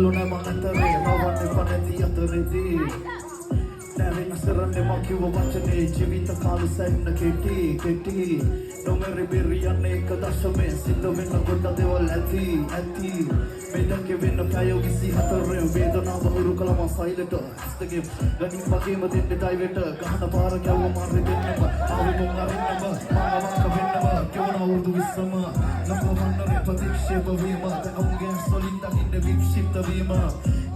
කොල්ලුනේ මනතරේ නවන්නේ පනති අතරේදී නැවෙන සරන්නේ මකිව වචනේ ජීවිත කාලෙ සැන්න කෙටි නොමරි බිරියන්නේ එක දශමේ සිද්ධ වෙන ගොඩ දේවල් ඇති මේදක වෙන කයෝ 24 වේදනාව හුරු කලම සයිලට හස්තගේ ගණි පගේම දෙන්න ඩයිවර්ට ගහන පාර කැවුව මාරි දෙන්නම ආවෙ මොන් අරින්නම මාවක වෙන්නම කෙවන වුරුදු 20ම ලම්බවන්නරේ ප්‍රතික්ෂේප වීම තකම්ගේ සොලින් දකින්න වික්ෂිප්ත වීම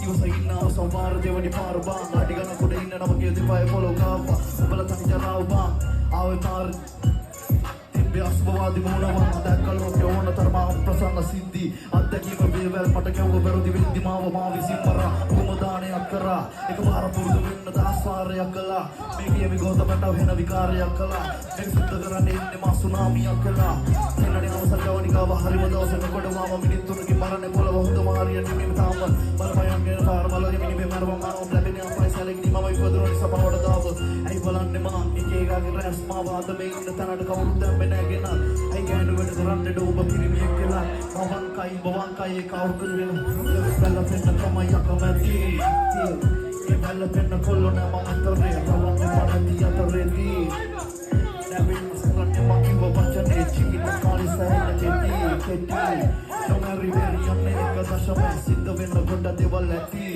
ඉවසගින්නාව සමහර දෙවනි පාර බාන් අඩි ගන්න කොට ඉන්න නමගේ දෙපාය පොලෝ කාප්පා උඹලා තනි ජනාව බාන් ආවේ පාර අස්බවාදි මොනවා දැක්කලෝ කියවන තරම ප්‍රසන්න සිද්ධි අත්දැකීම වේවැල් මට කියව බැරුදි වෙද්දි මාව මා විසින් මරා කුමදානයක් කරා එකපාර පුරුදු වෙන්න දාස්වාරයක් කළා මේ කියවි ගෝතමට වෙන විකාරයක් කළා මේ සුද්ධ කරන්නේ ඉන්නේ මා සුනාමියක් කළා එන්නනේ අවසන් ගවනිකාව හරිම දවසක කොට මාම මිනිත්තුන්ගේ මරන්නේ පොළව හොඳම හරියන්නේ මේ තාම බලපෑම්ගෙන පාර මලගේ මිනිමේ මරවම මාව ලැබෙන අපයි සැලකිලි මම ඉපදුණු නිසා පහවඩ දාව ඇයි බලන්නේ මා එකේගාගේ රැස් මාව අද මේ ඉන්න තැනට කවුරුද දැම්මේ ඇයි ගෑනු වැඩ කරන්නේ ඩෝබ පිරිමියෙක් කියලා මවංකයි බවංකයි කවුරුද වෙන බැල පෙන්න තමයි යකමැති ඒ බැල පෙන්න කොල්ලෝනේ මම අතරේ රවන්නේ පරදී අතරේදී නැවින් සරන්නේ මකිව වචනේ ජීවිත කාලේ සැරෙන්න කෙටි නොමරි බෙරියන්නේ එක දශමේ සිද්ධ වෙන ගොඩ දේවල් ඇති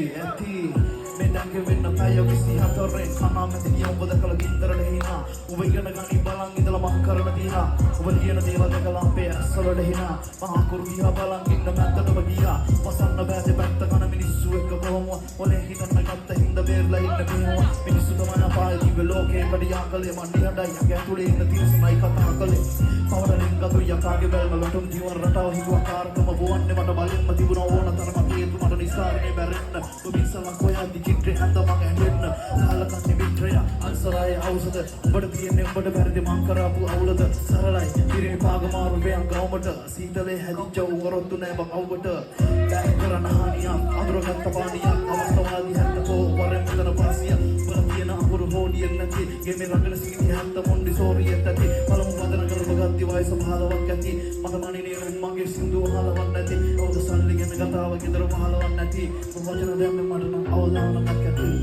මෙදඟ වෙන්න කයෝ 24 කනමැදිනිය ඔබ දැකලා ගින්දරට හිනා ඔබ ඉගෙන ගනි බලන් ඉඳලා මං කරන දිනා ඔබ ලියන දේවල් දැකලා අපේ ඇස්වලට හිනා මහා කුරුදියා බලන් ඉන්න මැද්දටම ගියා වසන්න බෑදේ පැත්ත කන මිනිස්සු එක්ක කොහොම ඔලේ හිතන්න ගත්ත හින්ද බේරලා ඉන්න බේම මිනිස්සු තමයි අපාය ජීව ලෝකේ කඩියා කලේ මණ්ඩි හඬයි යකැතුලේ ඉන්න තිරසනයි කතා කලේ පවරලින් ගතු යකාගේ බැල්ම වැටුම් ජීවන රටාව හිතුවා කාර්කම වොන්නේ මට බලින්ම තිබුණා ඕන තරම හේතු මට නිසාරනේ බැරෙන්න ඔබිසලක් හොයද්දි චිත්‍රේ හැඳ මග ඇහෙන්න කාලකන්නේ විත්‍රය අන්සරාය ඖෂධ උඹට තියෙන්නේ උඹට බැරිද මං කරාපු අවුලද සරලයි ඉරේ පාගමාරු වෙයන් ගවමට සීතලේ හැදිච්ච උවරොත්තු නෑ බං අවුවට දැන් කරන හානියක් අඳුරගත්ත පානියක් අවස්ථාවාදී හැත්තකෝ වරෙන් මෙතන පාසිය උඹලා තියෙන අකුරු හෝඩියක් නැති ගෙමේ රඟන සීනි හැත්ත මොන්ඩි සෝරියක් නැති පළමු වදන කරපගත්ති වයස පහලවක් ඇති මට මනිනේ මගේ සින්දුව හලවක් නැති ඔව් සල්ලි ගැන කතාව ගෙදර පහලවක් නැති වචන දැම්මේ මට නම් අවදානමක් ඇති